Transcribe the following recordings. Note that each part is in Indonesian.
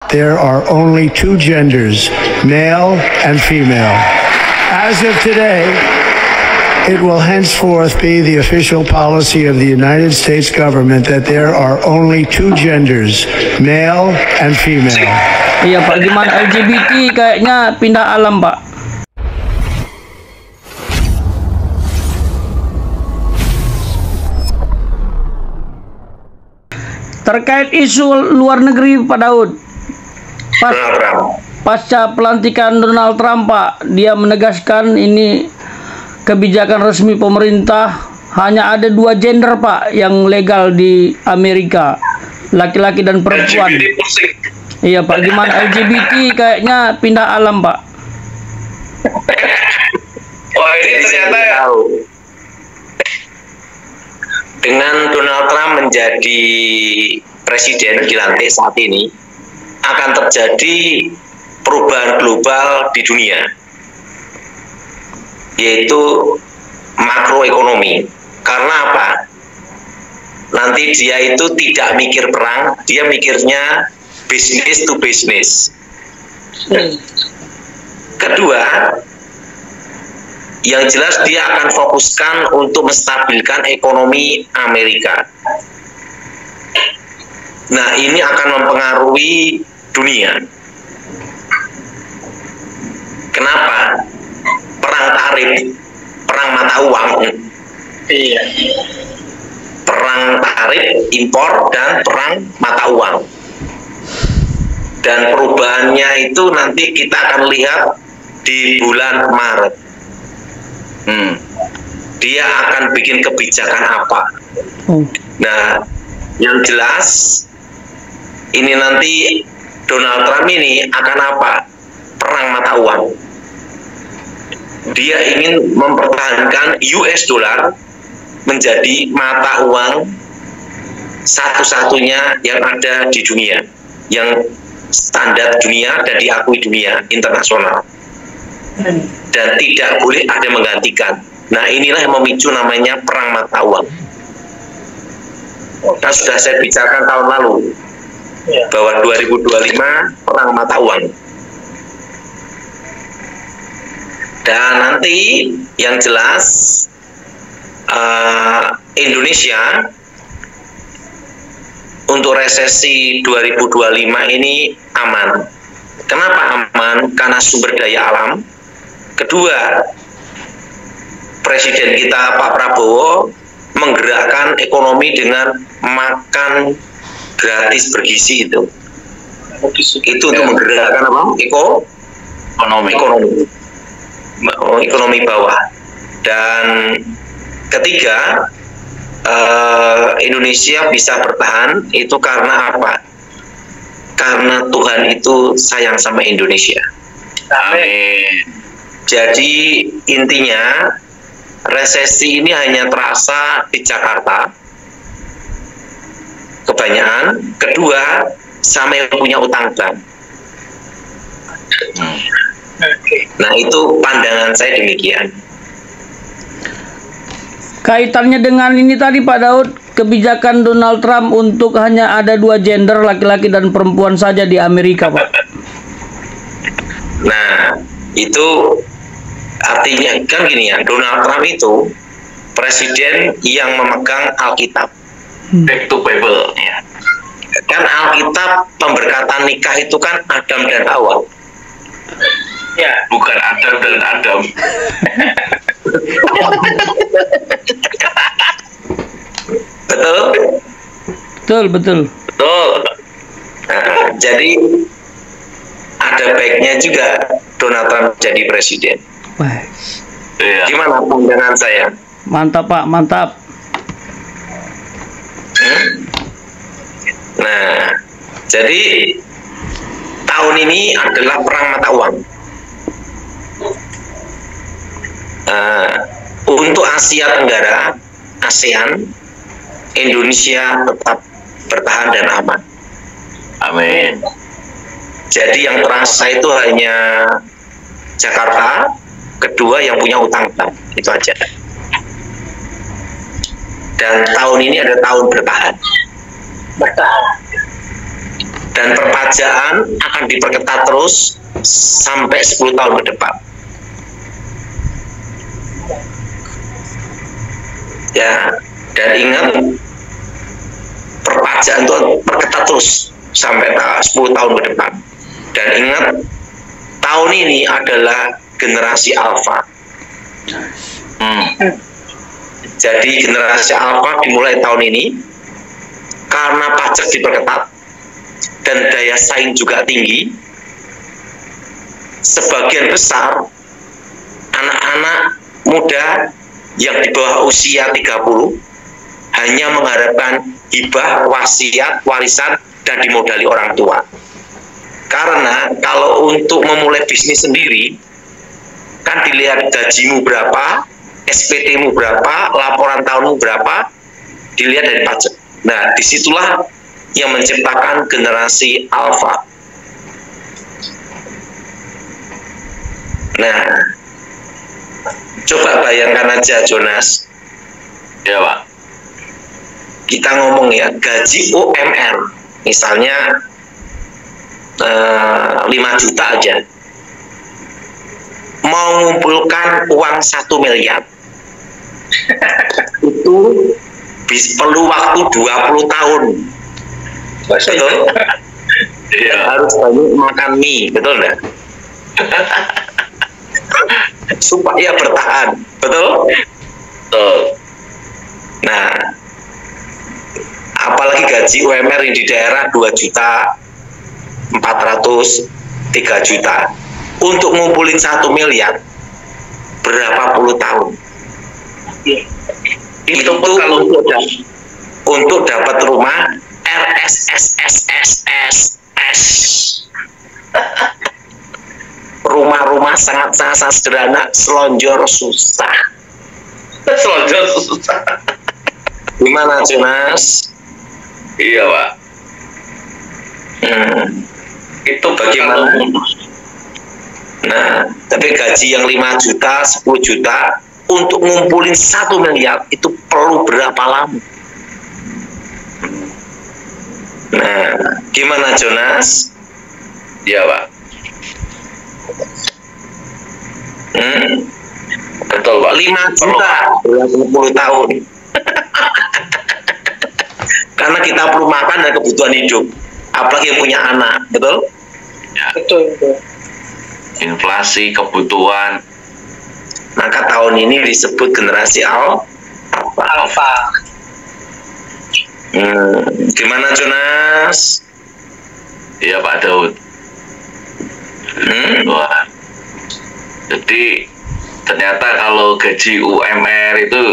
There are only two genders, male and female. As of today, it will henceforth be the official policy of the United States government that there are only two genders, male and female. Iya Pak, gimana LGBT kayaknya pindah alam Pak. Terkait isu luar negeri Pak Daud, pasca pelantikan Donald Trump Pak, dia menegaskan ini kebijakan resmi pemerintah, hanya ada dua gender Pak yang legal di Amerika, laki-laki dan perempuan. Iya Pak, gimana LGBT kayaknya pindah alam Pak. Wah ini ternyata dengan Donald Trump menjadi presiden dilantik saat ini, akan terjadi perubahan global di dunia, yaitu makroekonomi. Karena apa? Nanti dia itu tidak mikir perang, dia mikirnya business to business. Kedua, yang jelas dia akan fokuskan untuk menstabilkan ekonomi Amerika. Nah, ini akan mempengaruhi dunia. Kenapa? Perang tarif, perang mata uang. Iya. Perang tarif, impor, dan perang mata uang. Dan perubahannya itu nanti kita akan lihat di bulan Maret. Dia akan bikin kebijakan apa? Nah, yang jelas ini nanti Donald Trump ini akan apa? Perang mata uang. Dia ingin mempertahankan US dollar menjadi mata uang satu-satunya yang ada di dunia, yang standar dunia dan diakui dunia internasional. Dan tidak boleh ada menggantikan. Nah, inilah yang memicu namanya perang mata uang. Nah, sudah saya bicarakan tahun lalu bahwa 2025 perang mata uang. Dan nanti yang jelas Indonesia untuk resesi 2025 ini aman. Kenapa aman? Karena sumber daya alam. Kedua, Presiden kita Pak Prabowo menggerakkan ekonomi dengan makan gratis bergizi itu. Itu untuk menggerakkan apa? Ekonomi bawah. Dan ketiga, Indonesia bisa bertahan itu karena apa? Karena Tuhan itu sayang sama Indonesia. Amin. Jadi intinya resesi ini hanya terasa di Jakarta kebanyakan. Kedua, sama yang punya utang bank. Nah, itu pandangan saya demikian. Kaitannya dengan ini tadi Pak Daud, kebijakan Donald Trump untuk hanya ada dua gender, laki-laki dan perempuan saja di Amerika Pak. Nah, itu artinya kan gini ya, Donald Trump itu presiden yang memegang Alkitab, back to Bible ya. Kan Alkitab pemberkatan nikah itu kan Adam dan Hawa. Ya, bukan Adam dan Adam. Betul? Betul. Nah, jadi ada baiknya juga Donald Trump jadi presiden. Wah. Gimana pandangan saya? Mantap Pak, mantap. Nah, jadi tahun ini adalah perang mata uang. Untuk Asia Tenggara, ASEAN, Indonesia tetap bertahan dan aman. Amin. Jadi yang terasa itu hanya Jakarta, kedua yang punya utang bank, itu aja. Dan tahun ini ada tahun bertahan. Dan perpajaan akan diperketat terus sampai 10 tahun ke depan. Ya, dan ingat perpajaan itu perketat terus sampai 10 tahun ke depan. Dan ingat, tahun ini adalah generasi alfa. Jadi generasi alfa dimulai tahun ini karena pajak diperketat dan daya saing juga tinggi. Sebagian besar anak-anak muda yang di bawah usia 30 hanya mengharapkan hibah, wasiat, warisan, dan dimodali orang tua. Karena kalau untuk memulai bisnis sendiri, kan dilihat gajimu berapa, SPT-mu berapa, laporan tahunmu berapa, dilihat dari pajak. Nah, disitulah yang menciptakan generasi alfa. Nah, coba bayangkan aja, Jonas. Ya, Pak. Kita ngomong ya, gaji UMR, misalnya 5 juta aja. Mau mengumpulkan uang 1 miliar, itu perlu waktu 20 tahun. Betul? Iya. Harus banyak makan mie, betul nggak? Supaya bertahan, betul? Betul. Nah, apalagi gaji UMR yang di daerah 2 juta, 400, 3 juta. Untuk ngumpulin 1 miliar, berapa puluh tahun? Itu kalau untuk dapat rumah RSSSSSS. Rumah-rumah sangat sederhana, selonjor susah. Selonjor susah. Gimana, Jonas? Iya, Pak. Itu bagaimana? Nah, Tapi gaji yang 5 juta, 10 juta untuk ngumpulin 1 miliar itu perlu berapa lama? Nah, gimana, Jonas? iya, Pak. Betul, Pak. 5 juta berapa puluh tahun. Karena kita perlu makan dan kebutuhan hidup, apalagi yang punya anak, betul? Ya. Betul. Inflasi, kebutuhan. Maka tahun ini disebut generasi alfa. Gimana, Jonas? Iya, Pak Daud. Wah. Jadi ternyata kalau gaji UMR itu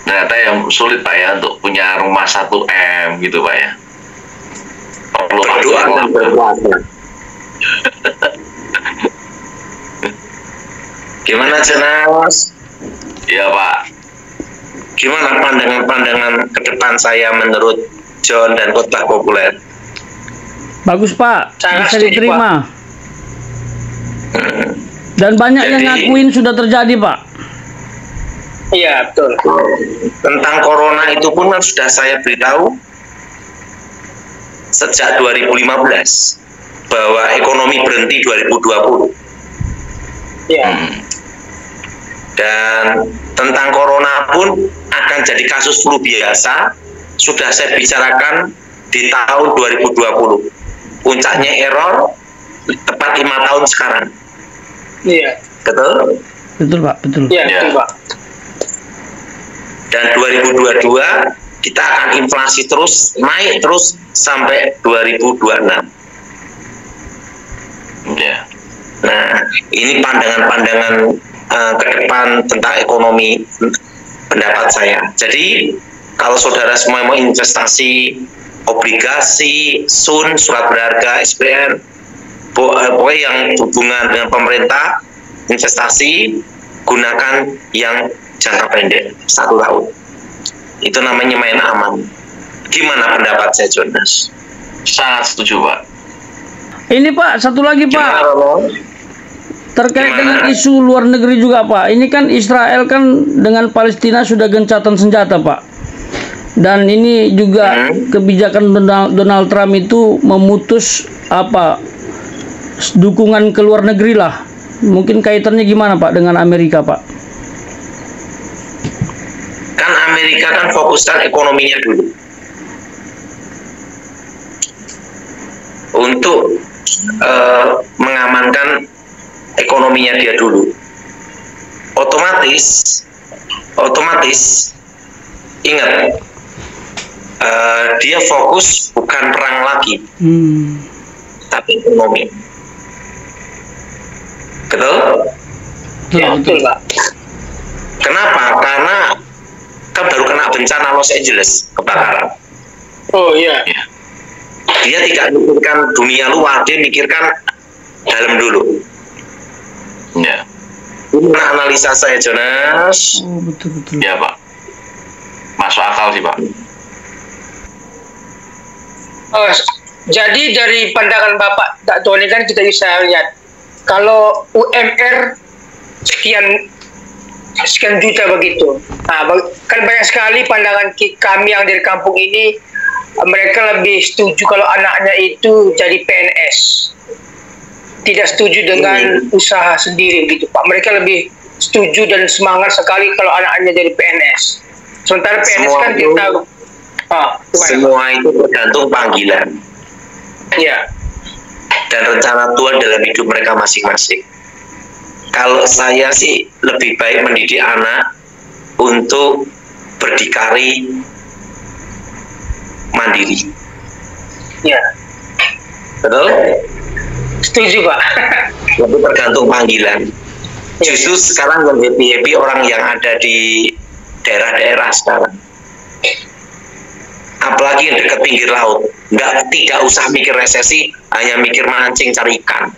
ternyata yang sulit, Pak, ya, untuk punya rumah 1 M gitu, Pak, ya. Perlu Berdoa dan berpuasa. Gimana, Jonas? Iya, Pak. Gimana pandangan-pandangan ke depan saya menurut John dan khotbah populer? Bagus, Pak. Sangat Bisa setuju, diterima. Dan banyak yang Jadi- ngakuin sudah terjadi, Pak. Iya, betul. Tentang corona itu pun kan sudah saya beritahu sejak 2015 bahwa ekonomi berhenti 2020. Iya. Dan tentang corona pun akan jadi kasus flu biasa, sudah saya bicarakan di tahun 2020. Puncaknya error tepat 5 tahun sekarang. Iya. Betul? Betul, Pak. Betul. Iya, Iya. betul, Pak. Dan 2022 kita akan inflasi terus naik terus sampai 2026. Ya. Nah, ini pandangan-pandangan ke depan tentang ekonomi pendapat saya. Jadi, kalau saudara semua mau investasi obligasi, sun, surat berharga, SPN, pokoknya yang hubungan dengan pemerintah, investasi, gunakan yang jangka pendek, 1 tahun. Itu namanya main aman. Gimana pendapat saya, Jonas? Sangat setuju, Pak. Ini, Pak, satu lagi, Pak. Gimana, Romo? Terkait Gimana? dengan isu luar negeri juga, Pak. Ini kan Israel kan dengan Palestina sudah gencatan senjata, Pak. Dan ini juga kebijakan Donald Trump itu memutus dukungan ke luar negeri lah. Mungkin kaitannya gimana Pak dengan Amerika Pak? Kan Amerika kan fokuskan ekonominya dulu. Untuk mengamankan ekonominya dia dulu. Otomatis ingat, dia fokus bukan perang lagi, tapi ekonomi. Betul? Ya, betul Pak. Kenapa? Karena kan baru kena bencana Los Angeles, kebakaran. Oh iya. Dia tidak memikirkan dunia luar, dia mikirkan dalam dulu. Ya. Ini analisa saya, Jonas. Oh, betul. Ya Pak, masuk akal sih Pak. Oh, jadi dari pandangan Bapak Dak Tony kan kita bisa lihat kalau UMR sekian juta begitu. Nah, kan banyak sekali pandangan kami yang dari kampung ini, mereka lebih setuju kalau anaknya itu jadi PNS. Tidak setuju dengan usaha sendiri gitu Pak. Mereka lebih setuju dan semangat sekali kalau anaknya jadi PNS. Sementara PNS Semua kan kita tahu. Semua itu tergantung panggilan. Ya. Dan rencana Tuhan dalam hidup mereka masing-masing. Kalau saya sih lebih baik mendidik anak untuk berdikari mandiri. Ya. Betul? Setuju Pak. Lebih tergantung panggilan. Justru sekarang yang happy-happy orang yang ada di daerah-daerah sekarang. Apalagi yang dekat pinggir laut. Tidak usah mikir resesi, hanya mikir mancing cari ikan.